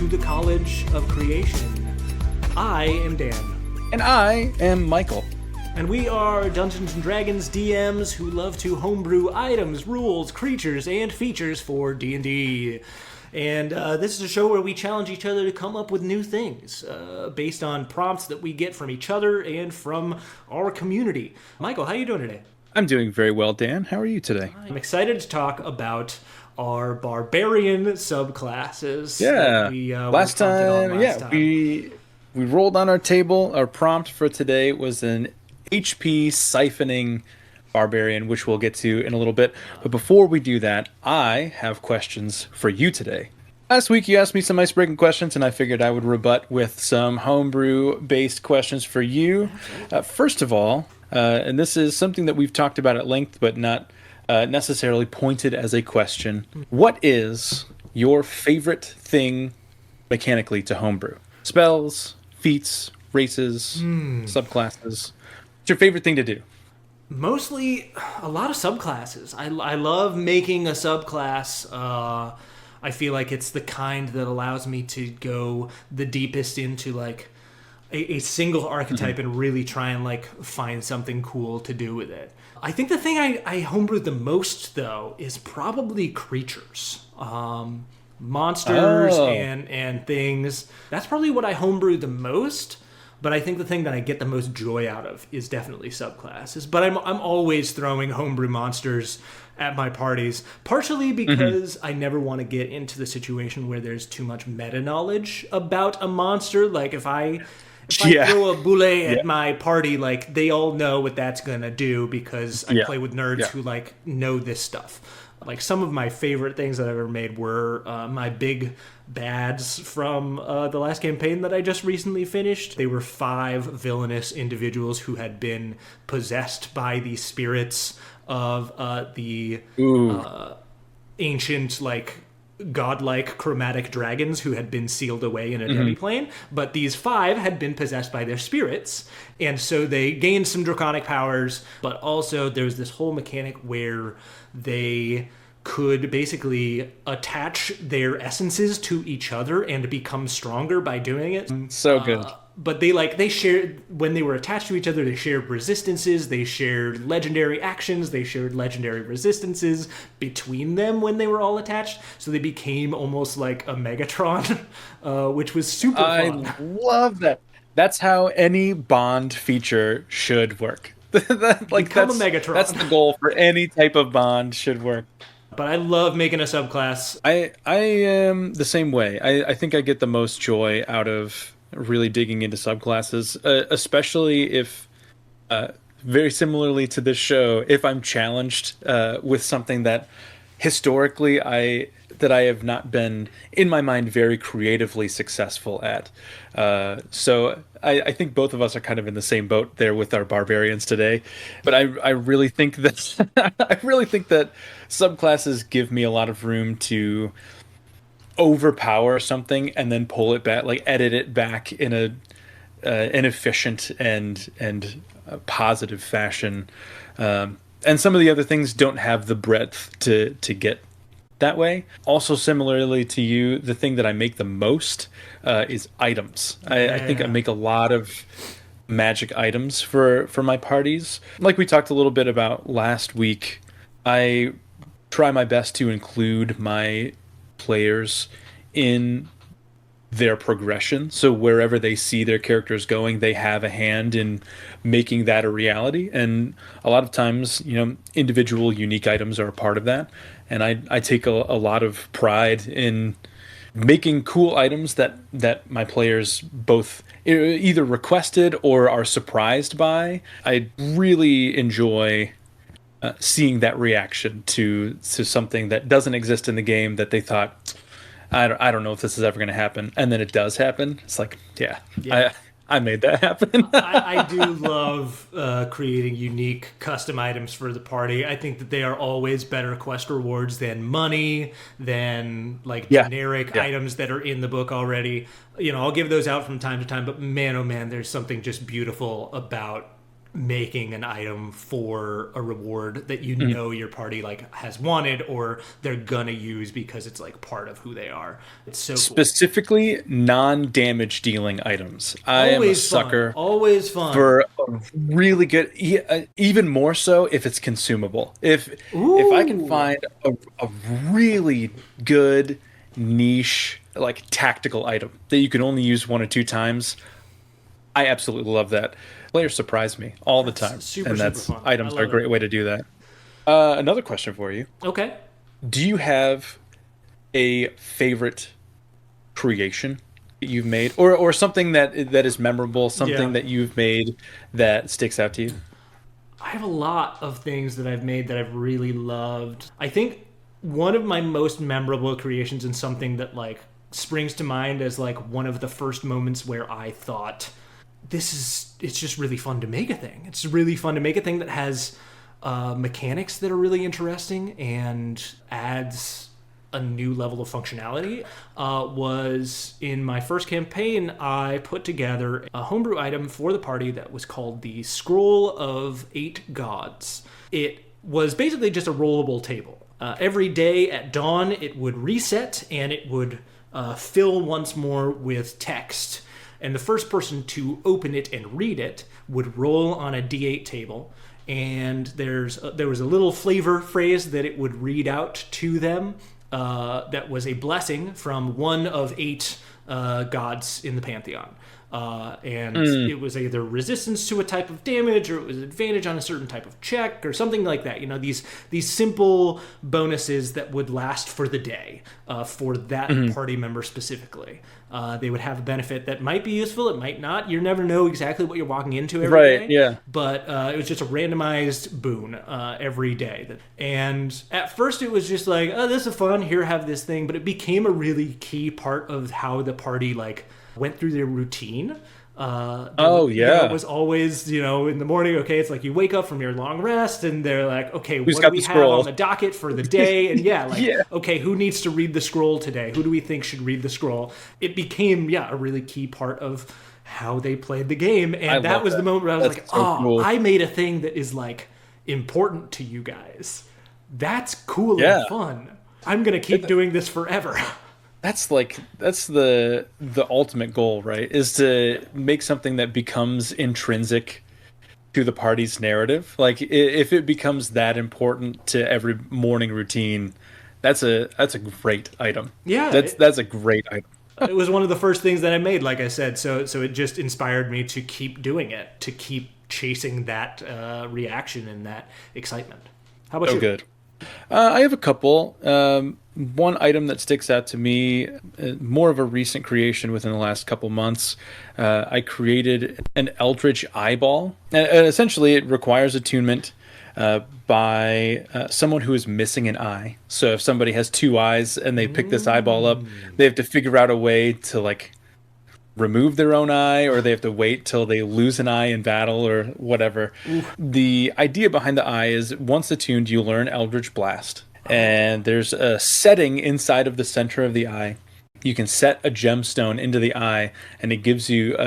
to the College of Creation. I am Dan. And I am Michael. And we are Dungeons & Dragons DMs who love to homebrew items, rules, creatures, and features for D&D. And this is a show where we challenge each other to come up with new things based on prompts that we get from each other and from our community. Michael, how are you doing today? I'm doing very well, Dan. How are you today? I'm excited to talk about our Barbarian subclasses. Yeah, we last time. We rolled on our table. Our prompt for today was an HP-Siphoning Barbarian, which we'll get to in a little bit. But before we do that, I have questions for you today. Last week, you asked me some ice-breaking questions, and I figured I would rebut with some homebrew-based questions for you. First of all, and this is something that we've talked about at length, but not necessarily pointed as a question. What is your favorite thing mechanically to homebrew? Spells, feats, races, subclasses. What's your favorite thing to do? Mostly a lot of subclasses. I love making a subclass. I feel like it's the kind that allows me to go the deepest into like a single archetype and really try and like find something cool to do with it. I think the thing I homebrewed the most though is probably creatures. Monsters and things. That's probably what I homebrewed the most. But I think the thing that I get the most joy out of is definitely subclasses. But I'm always throwing homebrew monsters at my parties, partially because I never want to get into the situation where there's too much meta knowledge about a monster. Like if I throw a boule at my party, like they all know what that's gonna do because I play with nerds who like know this stuff. Like some of my favorite things that I've ever made were my big bads from the last campaign that I just recently finished. They were 5 villainous individuals who had been possessed by the spirits of the ancient, like, godlike chromatic dragons who had been sealed away in a demiplane. But these 5 had been possessed by their spirits, and so they gained some draconic powers, but also there's this whole mechanic where they could basically attach their essences to each other and become stronger by doing it. So good. But they shared, when they were attached to each other, they shared resistances, they shared legendary actions, they shared legendary resistances between them when they were all attached. So they became almost like a Megatron, which was super fun. I love that. That's how any Bond feature should work. Become a Megatron. That's the goal for any type of Bond should work. But I love making a subclass. I am the same way. I think I get the most joy out of really digging into subclasses, especially if, very similarly to this show, if I'm challenged with something that historically I have not been, in my mind, very creatively successful at. So I think both of us are kind of in the same boat there with our barbarians today. But I really think that I really think that subclasses give me a lot of room to overpower something and then pull it back, like edit it back in an efficient and positive fashion. And some of the other things don't have the breadth to get that way. Also, similarly to you, the thing that I make the most is items. I think I make a lot of magic items for my parties. Like we talked a little bit about last week, I try my best to include my players in their progression. So wherever they see their characters going, they have a hand in making that a reality. And a lot of times, individual unique items are a part of that. And I take a lot of pride in making cool items that my players both either requested or are surprised by. I really enjoy seeing that reaction to something that doesn't exist in the game that they thought, I don't know if this is ever going to happen, and then it does happen. It's like, I made that happen. I do love creating unique custom items for the party. I think that they are always better quest rewards than money, than like generic items that are in the book already. I'll give those out from time to time, but man, oh man, there's something just beautiful about making an item for a reward that you Mhm. know your party like has wanted or they're gonna use because it's like part of who they are. It's so cool. Specifically, non-damage dealing items. I am a Always fun. sucker Always fun. for a really good, even more so if it's consumable. If I can Ooh. find a really good niche, like tactical item that you can only use one or two times, I absolutely love that. Players surprise me all the That's time, super, and super that's fun. I items are a love it. great way to do that. Another question for you: Okay. do you have a favorite creation that you've made, or something that is memorable, something Yeah. that you've made that sticks out to you? I have a lot of things that I've made that I've really loved. I think one of my most memorable creations and something that like springs to mind as like one of the first moments where I thought it's just really fun to make a thing. It's really fun to make a thing that has mechanics that are really interesting and adds a new level of functionality. Was in my first campaign, I put together a homebrew item for the party that was called the Scroll of Eight Gods. It was basically just a rollable table. Every day at dawn, it would reset and it would fill once more with text. And the first person to open it and read it would roll on a d8 table. And there was a little flavor phrase that it would read out to them that was a blessing from one of eight gods in the pantheon. And Mm, it was either resistance to a type of damage or it was advantage on a certain type of check or something like that. You know, these simple bonuses that would last for the day for that mhm. party member specifically. They would have a benefit that might be useful, it might not. You never know exactly what you're walking into every Right, day, yeah. but it was just a randomized boon every day. And at first it was just like, oh, this is fun, here, have this thing, but it became a really key part of how the party like went through their routine. Oh There yeah. was always, in the morning, okay, it's like you wake up from your long rest and they're like, okay, Who's what do got we the have on scroll? the docket for the day? And yeah, like, Yeah. okay, who needs to read the scroll today? Who do we think should read the scroll? It became, yeah, a really key part of how they played the game. I And that love was the that. moment where I was That's like, so oh, cool. I made a thing that is like important to you guys. That's cool and Yeah. fun. I'm going to keep doing this forever. That's the ultimate goal, right? Is to make something that becomes intrinsic to the party's narrative. Like if it becomes that important to every morning routine, that's a great item. Yeah, That's a great item. it was one of the first things that I made, like I said. So it just inspired me to keep doing it, to keep chasing that reaction and that excitement. How about So you? good. I have a couple. One item that sticks out to me, more of a recent creation within the last couple months. I created an Eldritch Eyeball. Essentially, it requires attunement by someone who is missing an eye. So if somebody has two eyes and they pick this eyeball up, Mm. they have to figure out a way to like remove their own eye, or they have to wait till they lose an eye in battle or whatever. Ooh. The idea behind the eye is once attuned, you learn Eldritch Blast. Oh. And there's a setting inside of the center of the eye. You can set a gemstone into the eye, and it gives you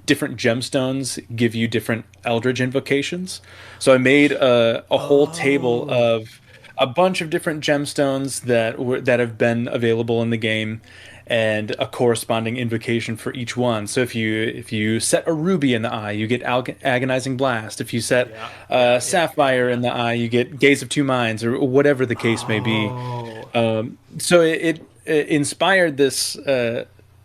different gemstones give you different Eldritch invocations. So I made a whole table Oh. of a bunch of different gemstones that have been available in the game, and a corresponding invocation for each one. So if you set a ruby in the eye, you get agonizing blast. If you set Yeah. Yeah. Yeah. Yeah. sapphire in Yeah. the eye, you get gaze of two minds, or whatever the case may be. Oh. So it inspired this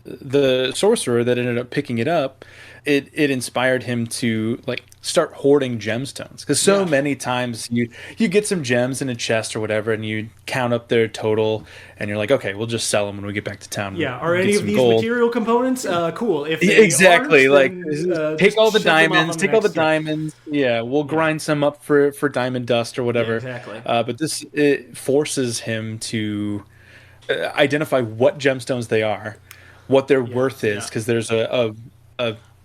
the sorcerer that ended up picking it up. It inspired him to like start hoarding gemstones, because so Yeah. many times you get some gems in a chest or whatever, and you count up their total, and you're like, okay, we'll just sell them when we get back to town Yeah. Are and any get of some these gold. material components cool? If they Exactly. aren't, Like then take just all the shove them off diamonds, on the take all the next turn. diamonds. Yeah, we'll Yeah. grind some up for diamond dust or Yeah. whatever. Exactly. But this it forces him to identify what gemstones they are, what their Yeah. worth is, Yeah. because there's a,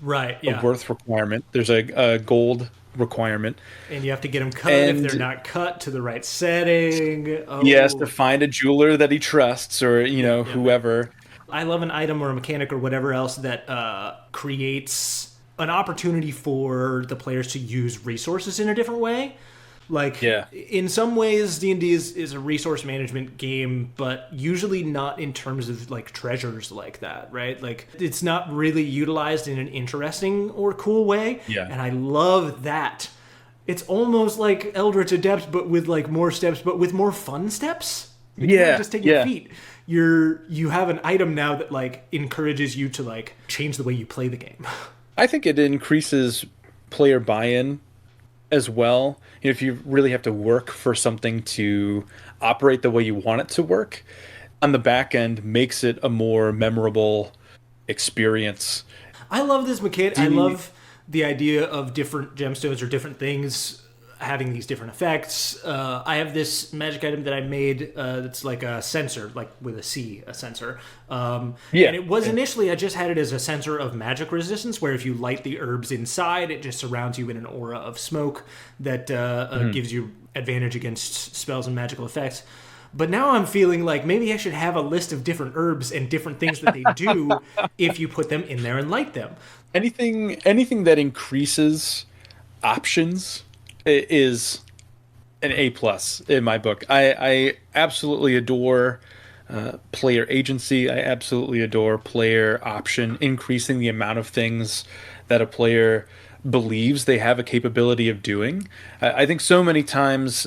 Right. a Yeah. worth requirement. There's a gold requirement, And you have to get them cut if they're and not cut to the right setting. he has to Oh. find a jeweler that he trusts, or Yep. Yep. Yep. whoever. I love an item or a mechanic or whatever else that creates an opportunity for the players to use resources in a different way. Like, in some ways, D&D is a resource management game, but usually not in terms of, like, treasures like that, right? Like, it's not really utilized in an interesting or cool way. Yeah. And I love that. It's almost like Eldritch Adept, but with, like, more steps, but with more fun steps. Like, you're not just taking feet. You have an item now that, like, encourages you to, like, change the way you play the game. I think it increases player buy-in as well. If you really have to work for something to operate the way you want it to work, on the back end makes it a more memorable experience. I love this mechanic. I love the idea of different gemstones or different things having these different effects. I have this magic item that I made that's like a sensor, like with a C, a sensor. And it was initially, I just had it as a sensor of magic resistance, where if you light the herbs inside, it just surrounds you in an aura of smoke that gives you advantage against spells and magical effects. But now I'm feeling like maybe I should have a list of different herbs and different things that they do if you put them in there and light them. Anything that increases options is an A+ in my book. I absolutely adore player agency. I absolutely adore player option, increasing the amount of things that a player believes they have a capability of doing. I think so many times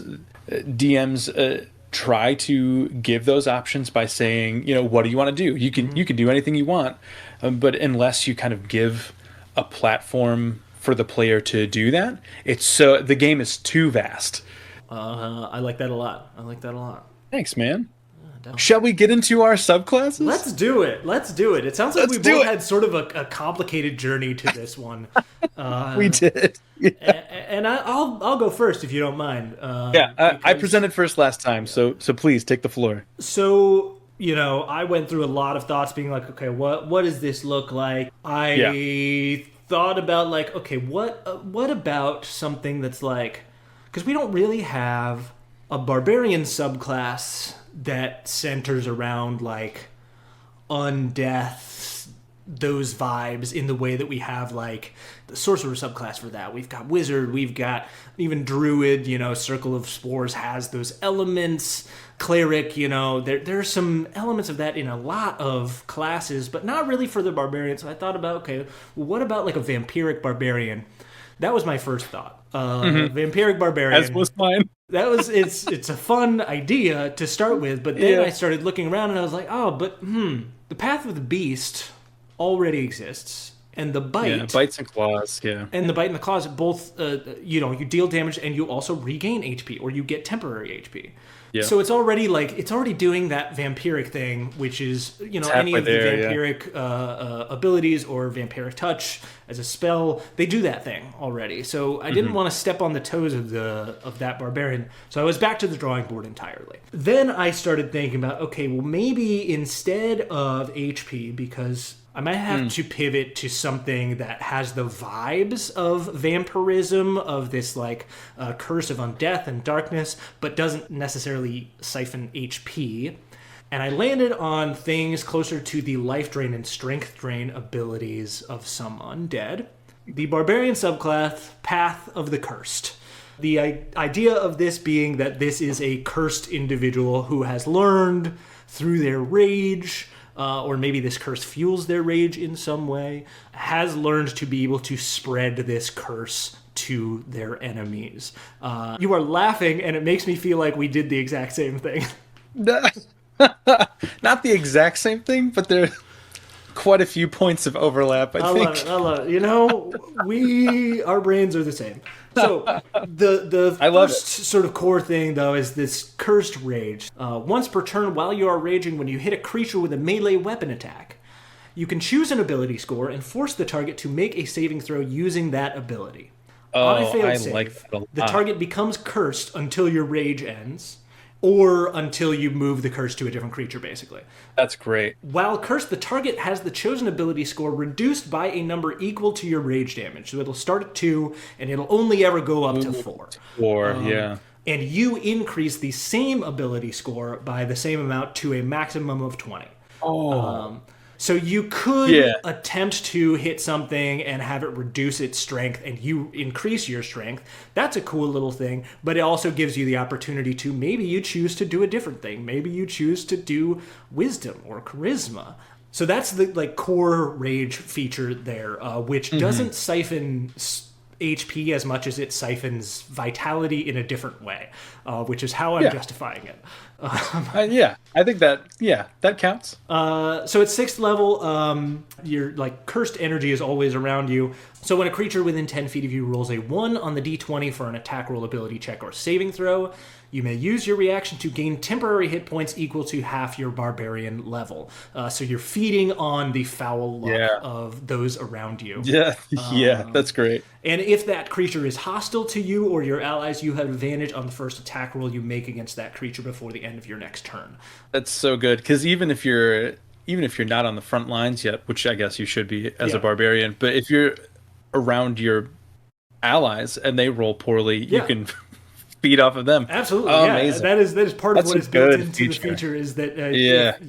DMs try to give those options by saying, what do you want to do? You can do anything you want, but unless you kind of give a platform for the player to do that, the game is too vast. I like that a lot. Thanks, man. Shall we get into our subclasses? Let's do it. It sounds like we both had sort of a complicated journey to this one. We did. Yeah. And I'll go first if you don't mind. I presented first last time, so please take the floor. So, I went through a lot of thoughts being like, okay, what does this look like? I thought about like, okay, what about something that's like, because we don't really have a barbarian subclass that centers around like undeath, those vibes in the way that we have like the sorcerer subclass for that. We've got wizard, we've got even druid, circle of spores has those elements. Cleric, there's some elements of that in a lot of classes, but not really for the barbarian. So I thought about, okay, well, what about like a vampiric barbarian? That was my first thought. Vampiric barbarian. As was mine. It's a fun idea to start with, but then I started looking around and I was like, oh, but the Path of the Beast already exists. And the bite, bites and claws, and the bite and the claws both, you deal damage and you also regain HP, or you get temporary HP. Yeah. So it's already doing that vampiric thing, which is any of the vampiric abilities or vampiric touch as a spell, they do that thing already. So I didn't want to step on the toes of that barbarian. So I was back to the drawing board entirely. Then I started thinking about, okay, well maybe instead of HP, because I might have to pivot to something that has the vibes of vampirism, of this like curse of undeath and darkness, but doesn't necessarily siphon HP. And I landed on things closer to the life drain and strength drain abilities of some undead. The Barbarian subclass, Path of the Cursed. The idea of this being that this is a cursed individual who has learned through their rage, or maybe this curse fuels their rage in some way, has learned to be able to spread this curse to their enemies. You are laughing, and it makes me feel like we did the exact same thing. Not the exact same thing, but there are quite a few points of overlap, I think. I love it. Our brains are the same. So the first sort of core thing, though, is this cursed rage. Once per turn while you are raging, when you hit a creature with a melee weapon attack, you can choose an ability score and force the target to make a saving throw using that ability. On a failed save, the target becomes cursed until your rage ends, or until you move the curse to a different creature, basically. That's great. While cursed, the target has the chosen ability score reduced by a number equal to your rage damage. So it'll start at 2, and it'll only ever go up to 4. 4, And you increase the same ability score by the same amount to a maximum of 20. So you could Yeah. attempt to hit something and have it reduce its strength and you increase your strength. That's a cool little thing, but it also gives you the opportunity to maybe you choose to do a different thing. Maybe you choose to do wisdom or charisma. So that's the like core rage feature there, which doesn't siphon HP as much as it siphons vitality in a different way, which is how I'm justifying it. Yeah, I think that counts. So at 6th level, your like cursed energy is always around you. So when a creature within 10 feet of you rolls a 1 on the d20 for an attack roll, ability check, or saving throw, you may use your reaction to gain temporary hit points equal to half your barbarian level. So you're feeding on the foul luck of those around you. Yeah, that's great. And if that creature is hostile to you or your allies, you have advantage on the first attack roll you make against that creature before the end of your next turn. That's so good because even if you're not on the front lines yet, which I guess you should be as a barbarian, but if you're around your allies and they roll poorly, you can feed off of them. Absolutely, amazing. That is part of what is built into the feature is that if,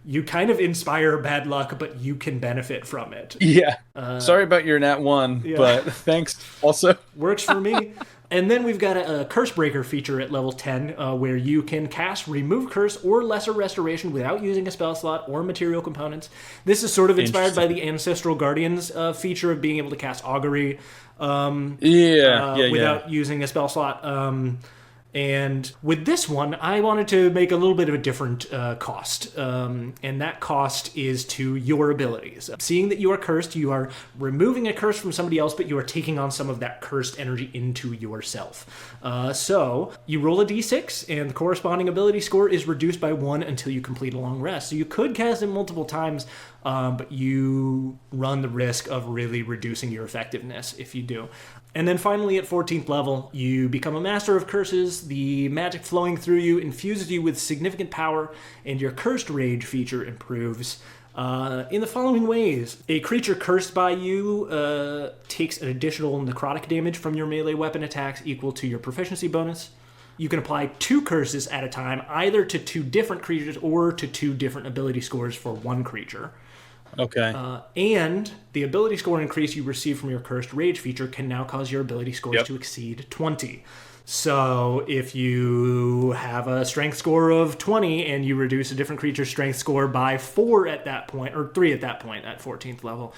you kind of inspire bad luck, but you can benefit from it. Yeah. Sorry about your nat 1, but thanks also. Works for me. And then we've got a Curse Breaker feature at level 10, where you can cast Remove Curse or Lesser Restoration without using a spell slot or material components. This is sort of inspired by the Ancestral Guardians feature of being able to cast Augury without using a spell slot. And with this one, I wanted to make a little bit of a different cost. And that cost is to your abilities. Seeing that you are cursed, you are removing a curse from somebody else, but you are taking on some of that cursed energy into yourself. So you roll a d6, and the corresponding ability score is reduced by 1 until you complete a long rest. So you could cast it multiple times, but you run the risk of really reducing your effectiveness if you do. And then finally, at 14th level, you become a Master of Curses. The magic flowing through you infuses you with significant power, and your Cursed Rage feature improves in the following ways. A creature cursed by you takes an additional necrotic damage from your melee weapon attacks equal to your proficiency bonus. You can apply 2 curses at a time, either to 2 different creatures or to 2 different ability scores for 1 creature. Okay. And the ability score increase you receive from your Cursed Rage feature can now cause your ability scores to exceed 20. So if you have a strength score of 20 and you reduce a different creature's strength score by 4 at that point, or 3 at that point at 14th level,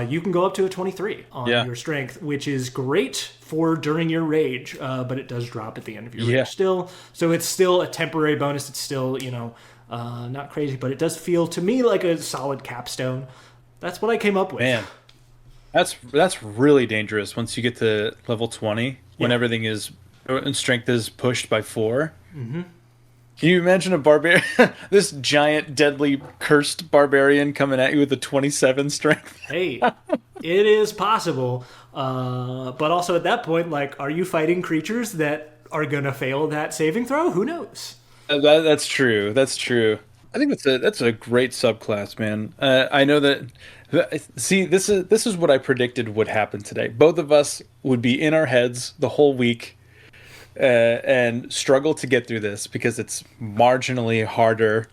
you can go up to a 23 on your strength, which is great for during your rage, but it does drop at the end of your rage still. So it's still a temporary bonus. It's still, not crazy, but it does feel to me like a solid capstone. That's what I came up with. Man, that's really dangerous once you get to level 20 when everything is and strength is pushed by 4. Mm-hmm. Can you imagine a barbarian, this giant, deadly, cursed barbarian coming at you with a 27 strength? Hey, it is possible. But also at that point, like, are you fighting creatures that are going to fail that saving throw? Who knows? That's true. That's true. I think that's a great subclass, man. I know that. See, this is what I predicted would happen today. Both of us would be in our heads the whole week and struggle to get through this because it's marginally harder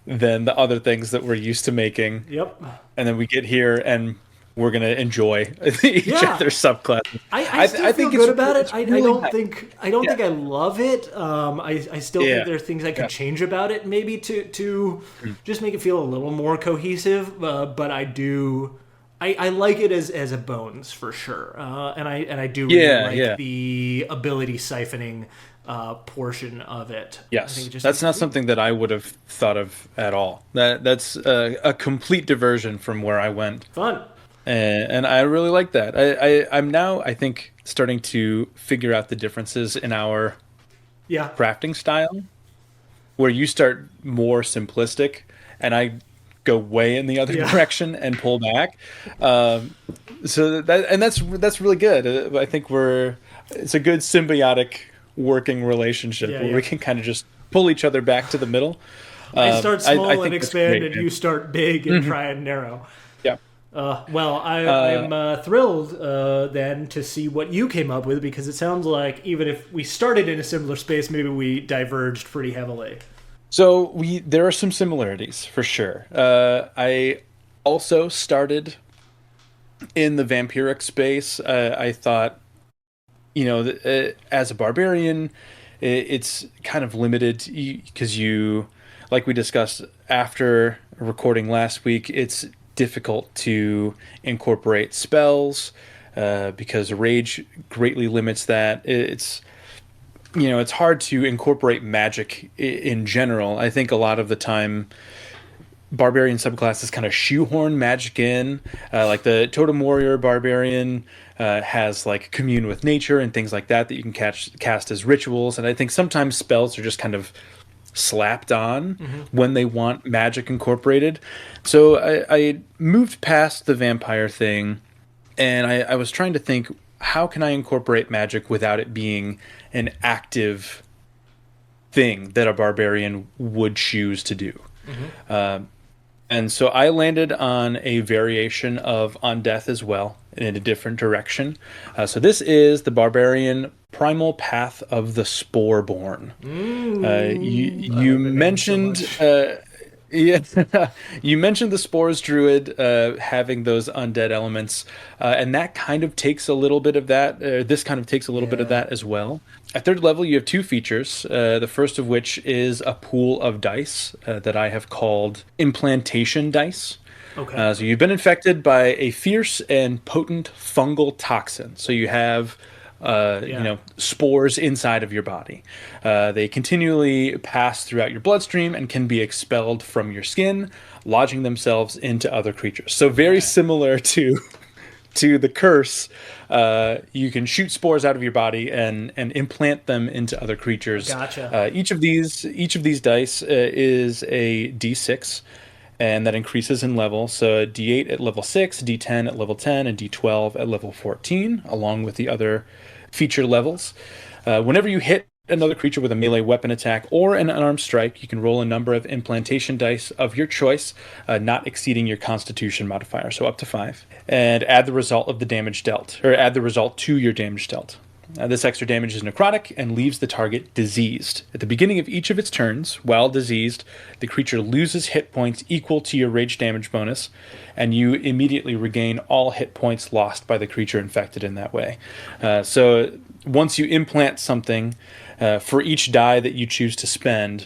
than the other things that we're used to making. Yep. And then we get here and we're gonna enjoy each other's subclasses. I still feel good about it. I don't think I love it. I still think there are things I could change about it, maybe to just make it feel a little more cohesive. But I do. I like it as a bones for sure, and I do really like the ability siphoning portion of it. Yes, that's not something that I would have thought of at all. That's a complete diversion from where I went. Fun. And I really like that. I'm now, I think, starting to figure out the differences in our crafting style, where you start more simplistic, and I go way in the other direction and pull back. So that's really good. I think it's a good symbiotic working relationship where we can kind of just pull each other back to the middle. I start small and expand, and you start big and try and narrow. Yeah. Well, I'm thrilled then to see what you came up with, because it sounds like even if we started in a similar space, maybe we diverged pretty heavily. So there are some similarities for sure. I also started in the vampiric space. I thought, as a barbarian, it's kind of limited because like we discussed after recording last week, it's difficult to incorporate spells because rage greatly limits that. It's hard to incorporate magic in general. I think a lot of the time barbarian subclasses kind of shoehorn magic in, like the totem warrior barbarian has like commune with nature and things like that you can cast as rituals, and I think sometimes spells are just kind of slapped on when they want magic incorporated. So I moved past the vampire thing, and I was trying to think, how can I incorporate magic without it being an active thing that a barbarian would choose to do? And so I landed on a variation of On Death as well, in a different direction. So this is the Barbarian Primal Path of the Sporeborn. You mentioned yeah, you mentioned the Spores Druid having those undead elements, and that kind of takes a little bit of that. This kind of takes a little bit of that as well. At third level, you have two features. The first of which is a pool of dice that I have called Implantation Dice. Okay. So you've been infected by a fierce and potent fungal toxin. So you have spores inside of your body. They continually pass throughout your bloodstream and can be expelled from your skin, lodging themselves into other creatures. So very similar to the curse. You can shoot spores out of your body and implant them into other creatures. Gotcha. Each of these dice is a D6, and that increases in level. So a D8 at level 6, D10 at level 10, and D12 at level 14, along with the other feature levels. Whenever you hit another creature with a melee weapon attack or an unarmed strike, you can roll a number of implantation dice of your choice, not exceeding your Constitution modifier, so up to 5, and add the result of the damage dealt, or add the result to your damage dealt. This extra damage is necrotic and leaves the target diseased. At the beginning of each of its turns, while diseased, the creature loses hit points equal to your rage damage bonus, and you immediately regain all hit points lost by the creature infected in that way. So once you implant something, for each die that you choose to spend,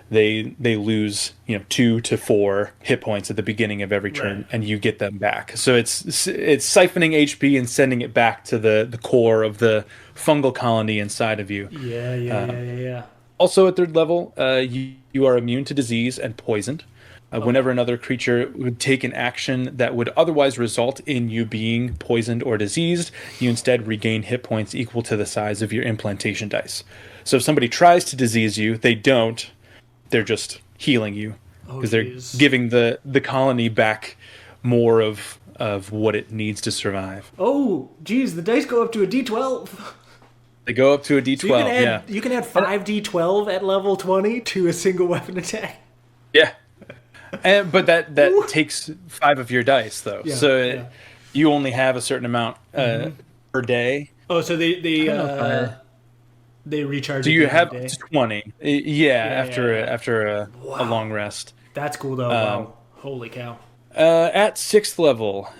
they lose 2 to 4 hit points at the beginning of every turn, and you get them back. So it's siphoning HP and sending it back to the core of the fungal colony inside of you. Yeah. Also at third level, you are immune to disease and poisoned. Whenever another creature would take an action that would otherwise result in you being poisoned or diseased, you instead regain hit points equal to the size of your implantation dice. So if somebody tries to disease you, they don't. They're just healing you because they're giving the colony back more of what it needs to survive. Oh, geez, the dice go up to a D12. They go up to a D12. So you can add 5 D12 at level 20 to a single weapon attack. Yeah. But that takes 5 of your dice though. You only have a certain amount per day. Oh, so they recharge. So you have 20. After a long rest. That's cool though. Wow. Holy cow. At 6th level,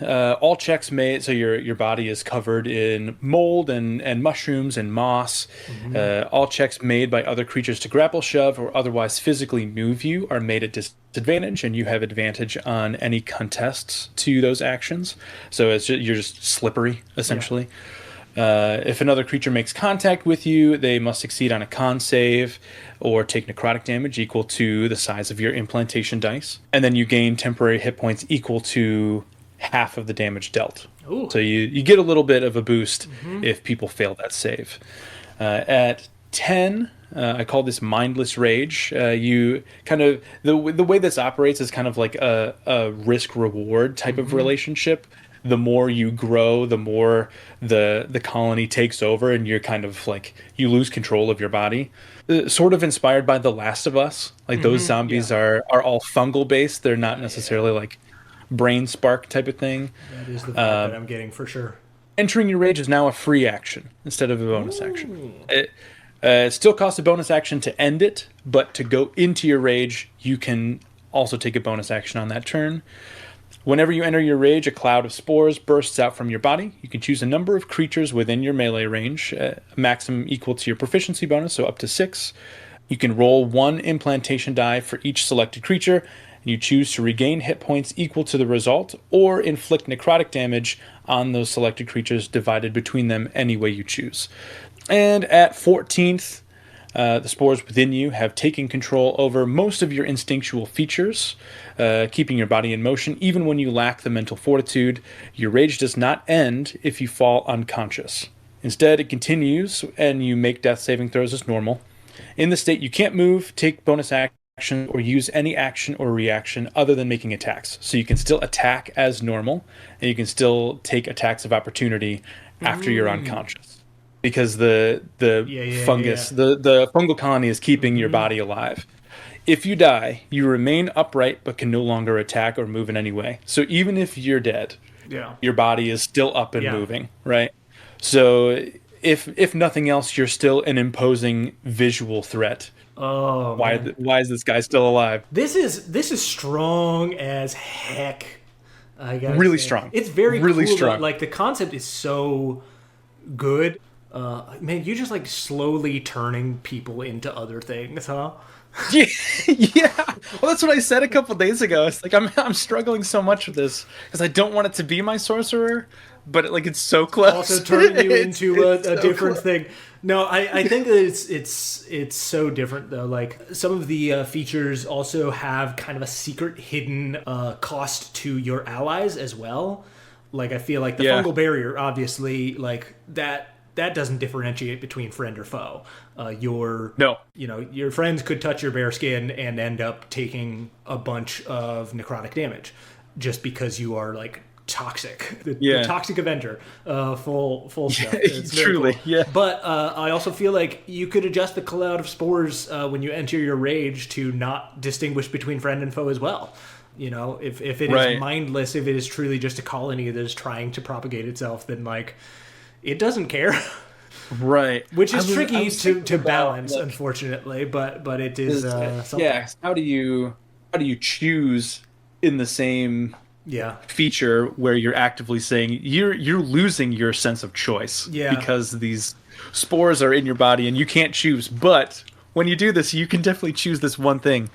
all checks made, so your body is covered in mold and mushrooms and moss. All checks made by other creatures to grapple, shove, or otherwise physically move you are made at disadvantage, and you have advantage on any contests to those actions. So you're just slippery, essentially. If another creature makes contact with you, they must succeed on a con save or take necrotic damage equal to the size of your implantation dice. And then you gain temporary hit points equal to half of the damage dealt. Ooh. So you get a little bit of a boost if people fail that save. At 10, I call this mindless rage. You kind of the way this operates is kind of like a risk reward type of relationship. The more you grow, the more the colony takes over, and you're kind of like you lose control of your body. Sort of inspired by The Last of Us. Like those zombies are all fungal based. They're not necessarily like brain spark type of thing. That is the vibe that I'm getting for sure. Entering your rage is now a free action instead of a bonus action. It still costs a bonus action to end it, but to go into your rage, you can also take a bonus action on that turn. Whenever you enter your rage, a cloud of spores bursts out from your body. You can choose a number of creatures within your melee range, a maximum equal to your proficiency bonus, so up to 6. You can roll 1 implantation die for each selected creature, and you choose to regain hit points equal to the result, or inflict necrotic damage on those selected creatures divided between them any way you choose. And at 14th, the spores within you have taken control over most of your instinctual features, keeping your body in motion even when you lack the mental fortitude. Your rage does not end if you fall unconscious. Instead, it continues and you make death saving throws as normal. In this state, you can't move, take bonus action, or use any action or reaction other than making attacks. So you can still attack as normal, and you can still take attacks of opportunity after you're unconscious. Because the fungus, the fungal colony is keeping your body alive. If you die, you remain upright but can no longer attack or move in any way. So even if you're dead, your body is still up and moving, right? So if nothing else, you're still an imposing visual threat. Oh, why is this guy still alive? This is strong as heck. I gotta really say. Strong. It's very really cool. Strong. Like the concept is so good. Man, you just like slowly turning people into other things, huh? Yeah. Well, that's what I said a couple days ago. It's like I'm struggling so much with this because I don't want it to be my sorcerer, but like it's so close. Also turning you into a so different close. thing. No, I think that it's so different though. Like some of the features also have kind of a secret hidden cost to your allies as well. Like I feel like the fungal barrier, obviously, like that doesn't differentiate between friend or foe. Your friends could touch your bare skin and end up taking a bunch of necrotic damage just because you are like toxic. The toxic Avenger, full stuff. It's Truly, cool. yeah. But I also feel like you could adjust the cloud of spores when you enter your rage to not distinguish between friend and foe as well. You know, if it is mindless, if it is truly just a colony that is trying to propagate itself, then like it doesn't care. Right. Which is tricky to balance, like, unfortunately, but it is something. Yeah. How do you choose in the same feature where you're actively saying you're losing your sense of choice because these spores are in your body and you can't choose, but when you do this, you can definitely choose this one thing.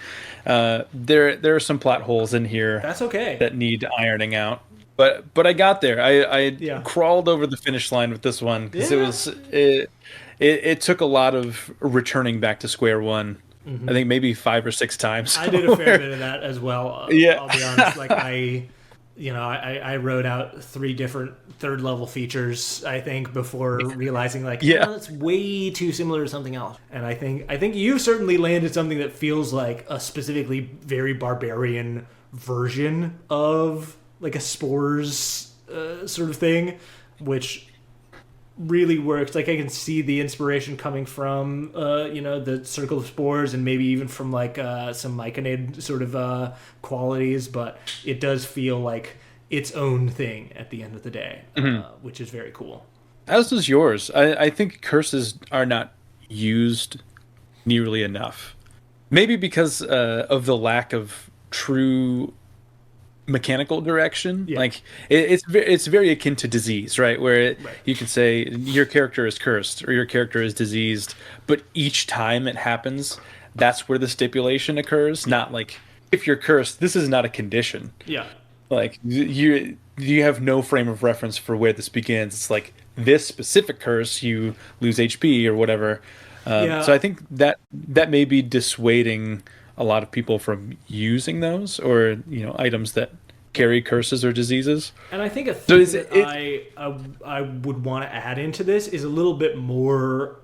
There are some plot holes in here. That's okay. That need ironing out. But I got there. I crawled over the finish line with this one because it took a lot of returning back to square one. I think maybe 5 or 6 times. I did a fair bit of that as well. I'll be honest. Like I wrote out 3 different 3rd level features, I think, before realizing like, that's way too similar to something else. And I think you've certainly landed something that feels like a specifically very barbarian version of like a spores sort of thing, which really works. Like I can see the inspiration coming from the circle of spores and maybe even from like some myconid sort of qualities, but it does feel like its own thing at the end of the day, which is very cool. As is yours. I think curses are not used nearly enough. Maybe because of the lack of true mechanical direction. Like it's very akin to disease, right? Where you can say your character is cursed or your character is diseased, but each time it happens, that's where the stipulation occurs. Not like if you're cursed, this is not a condition. Like you have no frame of reference for where this begins. It's like this specific curse, you lose HP or whatever. So I think that may be dissuading a lot of people from using those or items that carry curses or diseases. And I think a thing I would want to add into this is a little bit more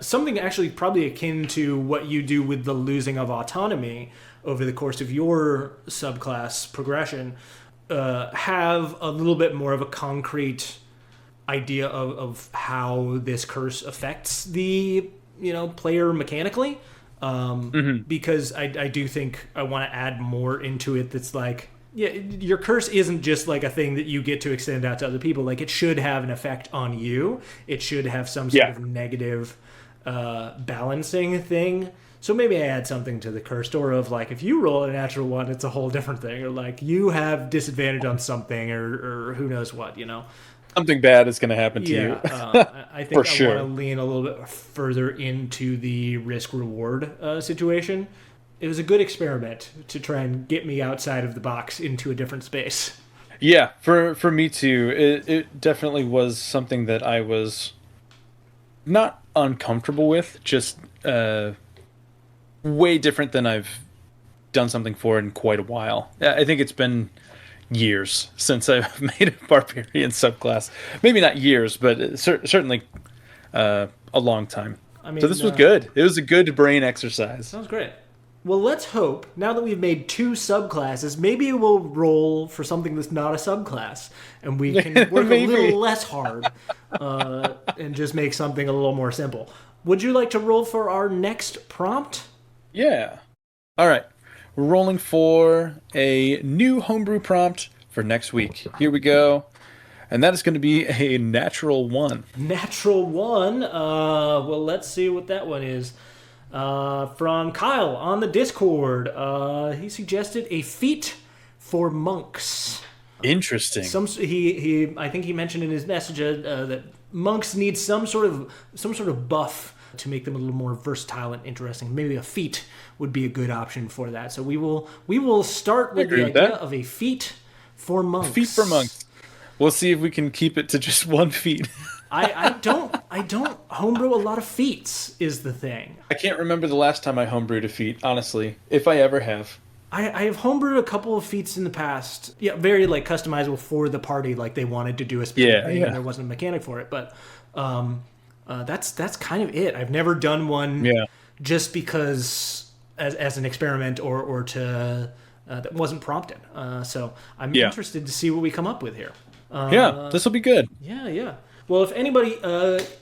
something actually probably akin to what you do with the losing of autonomy over the course of your subclass progression. Have a little bit more of a concrete idea of how this curse affects the player mechanically. Because I do think I want to add more into it that's like, your curse isn't just like a thing that you get to extend out to other people. Like it should have an effect on you. It should have some sort of negative balancing thing. So maybe I add something to the curse door of like, if you roll a natural one, it's a whole different thing. Or like you have disadvantage on something or who knows what, you know. Something bad is going to happen to you. I think For sure. want to lean a little bit further into the risk-reward situation. It was a good experiment to try and get me outside of the box into a different space. Yeah, for me too. It definitely was something that I was not uncomfortable with, just way different than I've done something for in quite a while. I think it's been years since I've made a Barbarian subclass. Maybe not years, but certainly a long time. I mean, so this was good. It was a good brain exercise. Sounds great. Well, let's hope, now that we've made 2 subclasses, maybe we'll roll for something that's not a subclass, and we can work a little less hard and just make something a little more simple. Would you like to roll for our next prompt? Yeah. All right. We're rolling for a new homebrew prompt for next week. Here we go. And that is going to be a natural 1. Natural 1? Well, let's see what that one is. From Kyle on the Discord. He suggested a feat for monks. Interesting. I think he mentioned in his message that monks need some sort of buff to make them a little more versatile and interesting. Maybe a feat would be a good option for that. So we will start with the idea of a feat for monks. Feat for monks. We'll see if we can keep it to just 1 feat. I don't homebrew a lot of feats is the thing. I can't remember the last time I homebrewed a feat, honestly, if I ever have. I have homebrewed a couple of feats in the past. Yeah, very like customizable for the party, like they wanted to do a specific thing and there wasn't a mechanic for it. But that's kind of it. I've never done one just because as an experiment or to that wasn't prompted. So I'm interested to see what we come up with here. This will be good. Yeah. Well, if anybody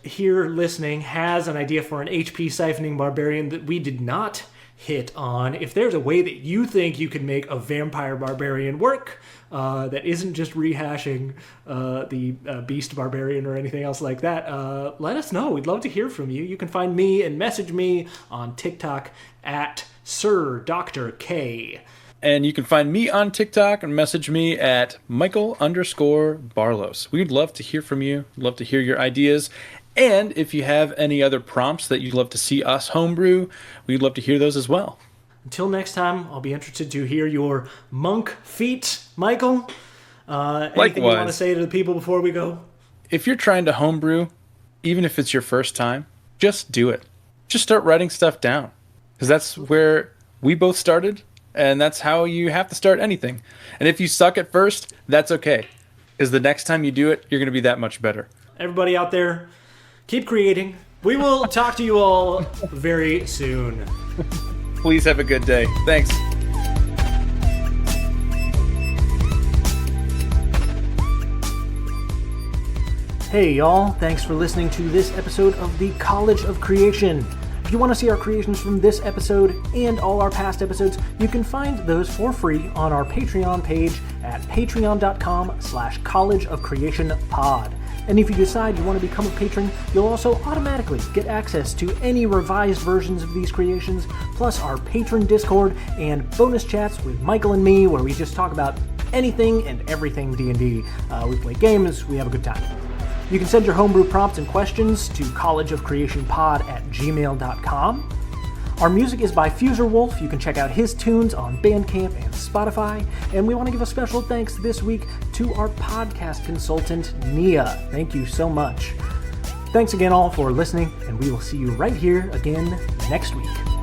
here listening has an idea for an HP-Siphoning Barbarian that we did not hit on, if there's a way that you think you can make a Vampire Barbarian work that isn't just rehashing the Beast Barbarian or anything else like that, let us know. We'd love to hear from you. You can find me and message me on TikTok at Sir Dr. K. And you can find me on TikTok and message me at Michael_Barlos. We'd love to hear from you. Love to hear your ideas. And if you have any other prompts that you'd love to see us homebrew, we'd love to hear those as well. Until next time, I'll be interested to hear your monk feat, Michael. Anything you want to say to the people before we go? If you're trying to homebrew, even if it's your first time, just do it. Just start writing stuff down. Because that's where we both started. And that's how you have to start anything. And if you suck at first, that's okay. Because the next time you do it, you're going to be that much better. Everybody out there, keep creating. We will talk to you all very soon. Please have a good day. Thanks. Hey y'all, thanks for listening to this episode of the College of Creation. If you want to see our creations from this episode and all our past episodes, you can find those for free on our Patreon page at patreon.com/collegeofcreationpod. And if you decide you want to become a patron, you'll also automatically get access to any revised versions of these creations, plus our patron Discord and bonus chats with Michael and me, where we just talk about anything and everything D&D. We play games, we have a good time. You can send your homebrew prompts and questions to collegeofcreationpod@gmail.com. Our music is by Fuser Wolf. You can check out his tunes on Bandcamp and Spotify. And we want to give a special thanks this week to our podcast consultant, Nia. Thank you so much. Thanks again all for listening, and we will see you right here again next week.